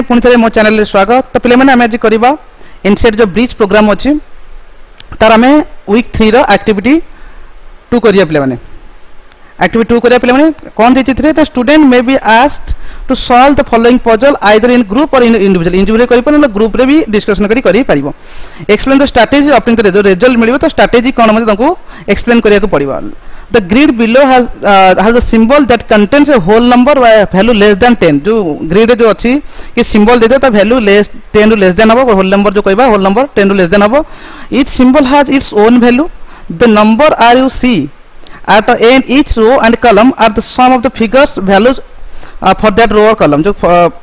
पुणी थे मो चैनल स्वागत। तो पे आम आज करवा इनसेट जो ब्रिज प्रोग्राम अच्छी तार आम वीक 3 एक्टिविटी 2 करिया पे एक्टिविटी 2 करिया पे कौन देती the student may be asked to solve the following puzzle either in group और इंडिविजुअल कर ग्रुप रे भी डिस्कशन करी पारिबो। Explain the strategy opting the result मिलिबो तो स्ट्रैटेजी कोन मते तुमको एक्सप्लेन करिया को पड़िबो। The grid below has a symbol that contains a whole number by value less than 10। जो grid जो अच्छी कि symbol देते ता value less 10 ru less than हबो, whole number जो कहबा whole number 10 ru less than हबो। Each symbol has its own value। The number are you see at the end each row and column are the sum of the figures values for that row or column। जो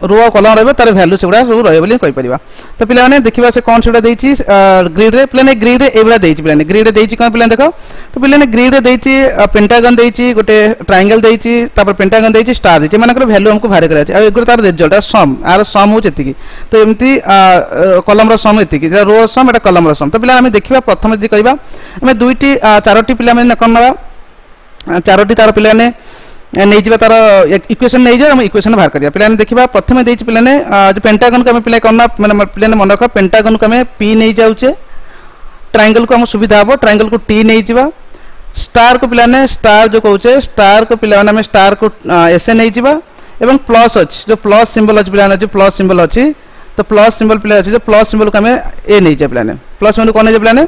रो और column रहबे तार value सेगुडा सब रहबे बोली कहि परिबा। तो पिला माने देखिबा से कोन सेडा देछि ग्रिड रे पिला ने ग्रिड रे एबरा देछि पिला ने ग्रिड रे देछि कोन पिला देखो तो पिला ने ग्रिड रे देछि पेंटागन देछि गोटे ट्रायंगल देछि तापर पेंटागन देछि स्टार देछि मानकर वैल्यू हमको बाहर करा छै आ एगुर तार रिजल्ट सम आर सम हो जेति की तो एम्ति कॉलम रो सम एति की रो सम एटा कॉलम रो सम। तो पिला हम देखिबा प्रथम यदि कहबा हम दुईटी चारोटी पिला माने कोन नबा चारोटी तार पिला ने नहीं जीवा तार इक्वेशन नहीं जाए हम इक्वेशन बाहर करिया। पिला ने देखिबा प्रथम देछि पिला ने जो पेंटागन को हम पिला करना माने पिला ने मन रख पेंटागन को हम p नहीं जाउचे ट्रायंगल को हम सुविधा हो ट्रायंगल को t नहीं जीवा स्टार को पिला ने स्टार जो कहउचे स्टार को पिला ने हम स्टार को s नहीं जीवा एवं प्लस अछि जो प्लस सिंबल अछि पिला ने जो प्लस सिंबल अछि तो प्लस सिंबल पिला अछि जो प्लस सिंबल को हम a नहीं जा पिला ने प्लस सिंबल कोन नहीं पिला ने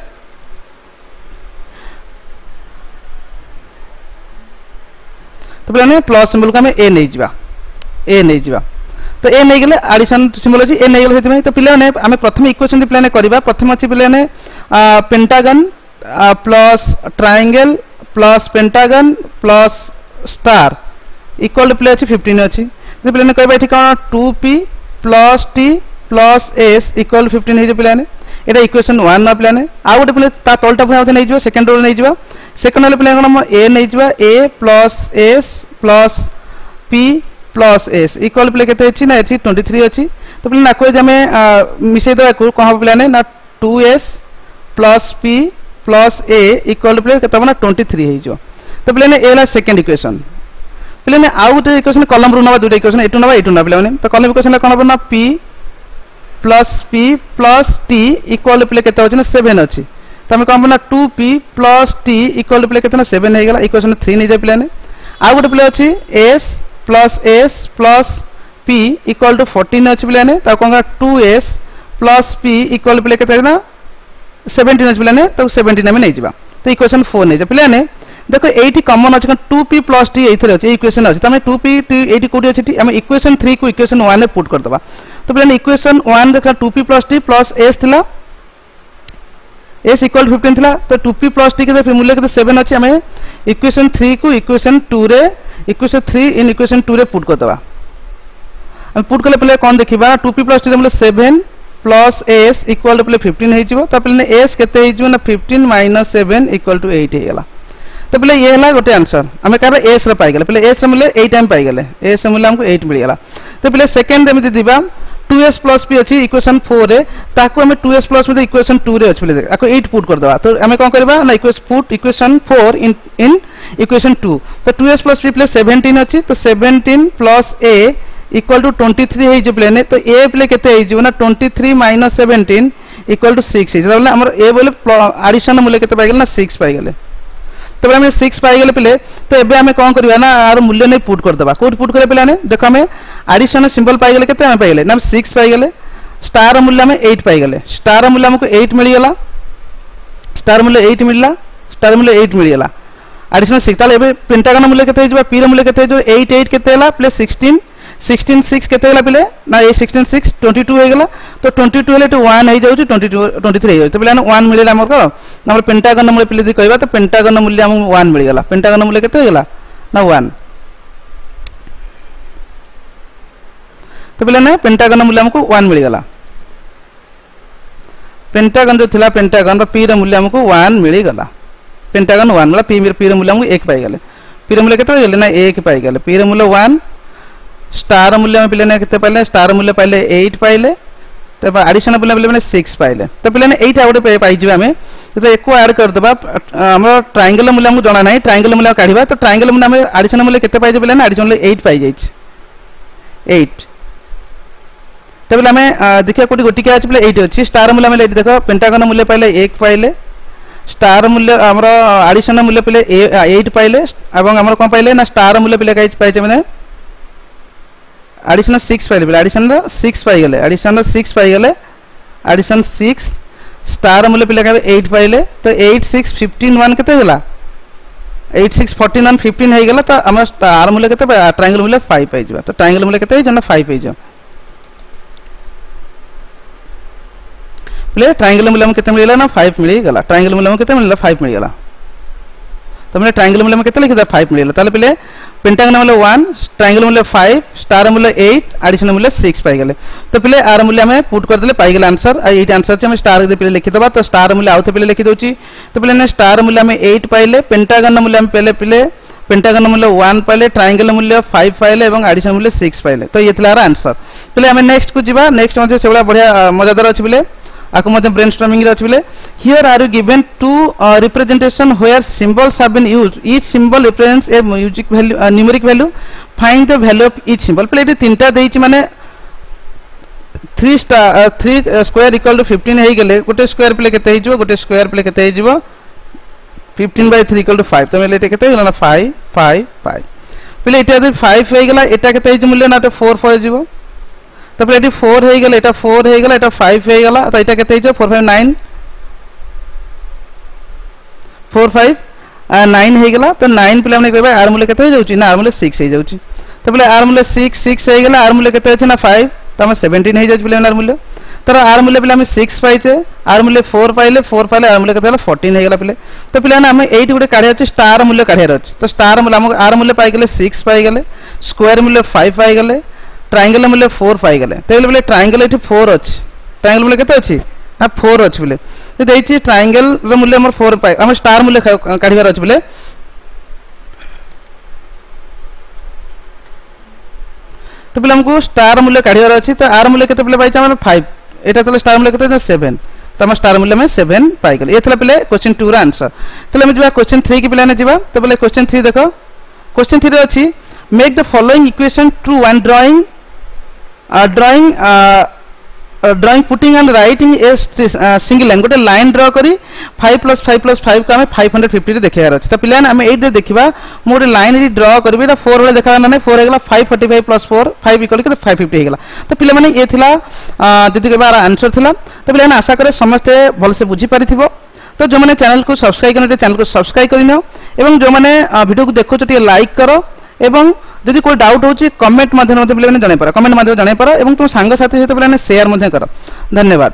तो पिला ने प्लस सिंबल को हम ए नहीं जीवा तो ए नहीं गले एडिशन सिंबल अछि ए नहीं गले सेति तो पिला ने हम प्रथम इक्वेशन पिला ने करबा प्रथम अछि पिला ने pentagon plus triangle plus pentagon plus star equal to पिला अछि 15 अछि तो पिला ने कहबा एठी कोन 2p plus t plus s equal 15 हे जे पिला ने एटा इक्वेशन 1 ना पिला ने आ गोटे पिला ता तलटा पुरा होते नहीं जीवा सेकंड रो नहीं जीवा सेकंड वाले पिला कोन a नहीं जीवा a plus s plus p plus s equal पिला केते अछि ना अछि 23 अछि। तो पिला ना कोइ जमे मिसे दो को कोन पिला ने ना 2s plus p plus a equal पिला केते बना 23 हे जो। तो पिला ने ए वाला सेकंड इक्वेशन पिला ने आ गोटे इक्वेशन कॉलम रो नबा दुटा इक्वेशन एटु ना पिला ने तो कॉलम इक्वेशन कोन बना p प्लस t इक्वल पिला केते अछि ना 7 अछि। तो हम कोन बना 2p प्लस t इक्वल पिला केते ना 7 हे गेला इक्वेशन 3 नहीं जा पिला ने आ गोटे पिला अछि s plus p equal to 14 अछि पिला ने ता कोन 2s प्लस p इक्वल पिला केते ना 17 अछि पिला ने तो 17 में नहीं जीवा तो इक्वेशन 4 नहीं जा पिला ने देखो 80 कॉमन अछि 2p प्लस t एथरे अछि इक्वेशन अछि तमे 2p 80 कोडी अछि हम इक्वेशन 3 को इक्वेशन 1 में पुट कर दबा। तो पिला ने इक्वेशन 1 देखा 2p plus t plus s थिला s इक्वल 15 थिला तो 2p प्लस t के मूल्य के 7 अछि हम इक्वेशन 3 को इक्वेशन 2 रे इक्वेशन 3 इन इक्वेशन 2 रे पुट कर दबा। हम पुट करले पहले कोन देखिबा 2p प्लस t मतलब 7 प्लस s इक्वल टू 15 हे जिवो तो पहले s केते हे जिवो ना 15 माइनस 7 इक्वल टू 8 हे गेला। तो पहले ये हला गोटे आंसर हमें कहबा s रे पाई गेले पहले s रे मूल्य 8 टाइम पाई गेले s रे मूल्य हमको 8 मिल गेला। तो पहले सेकंड में दिबा 2s प्लस p अछि इक्वेशन 4 रे ताको हमें 2s प्लस में इक्वेशन 2 रे अछि पहले आको 8 पुट कर दबा। तो हमें कोन करबा ना इक्वेशन 4 इन इक्वेशन 2 तो 2s प्लस p प्लस 17 अछि तो 17 प्लस a इक्वल टू 23 हे जे प्लेन तो a प्ले केते हे जो ना 23 माइनस 17 इक्वल टू 6 हे मतलब हमर a बोले एडिशन मूल्य केते पाई गेल ना 6 पाई गेले। तो हम 6 पाई गेले पहले तो एबे हमें कोन करबा ना आर मूल्य नहीं पुट कर दबा कोड पुट करे पहले ने देखो हमें एडिशन सिंबल पाई गेले केते हम पाई गेले ना 6 पाई गेले स्टार मूल्य में 8 पाई गेले स्टार मूल्य हमको 8 मिल गेला स्टार मूल्य 8 मिलला स्टार मूल्य 8 मिल गेला एडिशन 6 ताले एबे पेंटागन मूल्य केते हिजबा p मूल्य केते जो 8 8 केते हला प्लस 16 6 केते हला पहले ना ए 16 6 22 हे गेला तो 22 हेले तो 1 हे जाउ 22 23 हे जाउ तो पहले 1 मिलेला हमर को हमर पेंटागन मूल्य पहले दि कहबा तो पेंटागन मूल्य हम 1 मिल गेला पेंटागन मूल्य केते गेला ना 1 तो पहले ना पेंटागन मूल्य हमको 1 मिल गेला पेंटागन जो थिला पेंटागन p रे मूल्य हमको 1 मिल गेला पेंटागन 1 मतलब p रे मूल्य हमको 1 पाई गेले p रे मूल्य केते गेले ना 1 पाई गेले p रे मूल्य 1 स्टार मूल्य में पिले ने केते पाइले स्टार मूल्य पाइले 8 पाइले तो एडिशन मूल्य पिले 6 पाइले तो पिले ने 8 आउट पाई जिबा हमें तो एको ऐड कर देबा हमर ट्रायंगल मूल्य हमको जाना नाही ट्रायंगल मूल्य काढिबा तो ट्रायंगल मूल्य हमें एडिशन मूल्य केते पाइ जे पिले ना एडिशन मूल्य 8 पाइ जाइछ 8 तबले आम देखिए कोटी गोटिक अच्छे पे ये अच्छी स्टार मूल्य आम देख पेंटागन मूल्य पाइले 1 पाइले स्टार मूल्य आमर आडिशन मूल्य पाइले 8 पाइले और आमर कौन पाइले ना स्टार मूल्य पे पाइचे मैंने आडिशन 6 पाइले आडिशन 6 पाइगले आडिशन 6 पाइगले आडिशन 6 स्टार मूल्य पे 8 पाइले तो 8 6 15 1 केते होला 8 6 14 1 15 हो गला तो आम स्टार मूल्य केते ट्रायंगल मूल्य 5 पाइ जबा तो ट्रायंगल मूल्य केते जना 5 पाइ जा प्ले ट्रायंगल मूल्य में केते मिलला ना 5 मिली गला ट्रायंगल मूल्य में केते मिलला 5 मिली गला तो मैंने ट्रायंगल मूल्य में केते लिखिदा 5 मिलला ताले प्ले पेंटागन मूल्य 1 ट्रायंगल मूल्य 5 स्टार मूल्य 8 एडिशन मूल्य 6 पाइ गले तो प्ले आर मूल्य में पुट कर देले पाइ गला आंसर आ एट आंसर से हम स्टार दे प्ले लिखि दबा तो स्टार मूल्य आउथे प्ले लिखि दोची तो प्ले ने स्टार मूल्य में 8 पाइले पेंटागन मूल्य में पहले प्ले पेंटागन मूल्य 1 पाइले ट्रायंगल मूल्य 5 पाइले और एडिशन मूल्य 6 पाइले तो ये थिला आंसर प्ले हम नेक्स्ट को जीवा नेक्स्ट मध्ये सेबला बढ़िया मजादार अछि प्ले आको मध्ये ब्रेनस्टॉर्मिंग रे अछि play here are you given two representation where symbols have been used each symbol represents a music value numeric value find the value of each symbol प्ले ये तीनटा देइछि माने 3 स्क्वायर इक्वल टू 15 हे गेले गोटे स्क्वायर प्ले केते हिजो गोटे square play केते हिजो 15/3 इक्वल टू 5 तो मेले एटा केते गेला ना 5 5 5 प्ले एटा यदि 5 हे गेला एटा केते हिजो मूल्य ना 4 4 जिवो तो प्ले 4 हो गला एटा 4 हो गला एटा 5 हो गला तो एटा केते हिजो 4 5 9 4 5 9 हो गला तो 9 प्ले हमने कहबा आर मूल्य केते हो जाउची ना आर मूल्य 6 हो जाउची तो प्ले आर मूल्य 6 6 हो गला आर मूल्य केते अछि ना 5 तो हम 17 हो जाउची प्ले आर मूल्य तर आर मूल्य प्ले हम 6 पाइचे आर मूल्य 4 पाइले आर मूल्य केते 14 हो गला प्ले तो प्ले हम 8 गुटे काढे अछि स्टार मूल्य काढे अछि तो स्टार मूल्य हम आर मूल्य पाइ गेले 6 पाइ गेले स्क्वायर मूल्य 5 पाइ गेले ट्रायंगल मूल्य 4 पाइ गेले तेले बोले ट्रायंगल एठी 4 अछि ट्रायंगल मूल्य केते अछि ना 4 अछि बोले तो देछि ट्रायंगल रो मूल्य हमर 4 पाइ हम स्टार मूल्य काढिबार अछि बोले तो बोले हमको स्टार मूल्य काढिबार अछि तो आर मूल्य केते बोले पाइछ हमर 5 एटा तले स्टार मूल्य केते 7 तो हम स्टार मूल्य में 7 पाइ गेले एथला बोले क्वेश्चन 2 रा आंसर तले हम जिबा क्वेश्चन 3 की प्लान ने जिबा तो बोले क्वेश्चन 3 देखो क्वेश्चन 3 रे अछि make the following equation true when drawing putting and writing a single line गोटे लाइन ड्रा करी 5 + 5 + 5 को हमें 550 रे देखेयार अछि त पिलान हमें एइ दे देखिबा मो गोटे लाइन री ड्रा करबी त 4 वाला देखाबा ना 4 हेगला 545 + 4 5 इक्वल टू 550 हेगला त पिला माने ए थिला जति के बार आंसर थिला त पिलान आशा करे समस्त भल से बुझी पारिथिबो तो जो माने चैनल को सब्सक्राइब करने चैनल को सब्सक्राइब करिनो एवं जो माने वीडियो को देखो तो लाइक करो एवं जदि कोई डाउट होची कमेंट माध्यम में जणाई पार कमेंट माध्यम जणाई पार एवं तुम सांग साथी सहित शेयर करो धन्यवाद।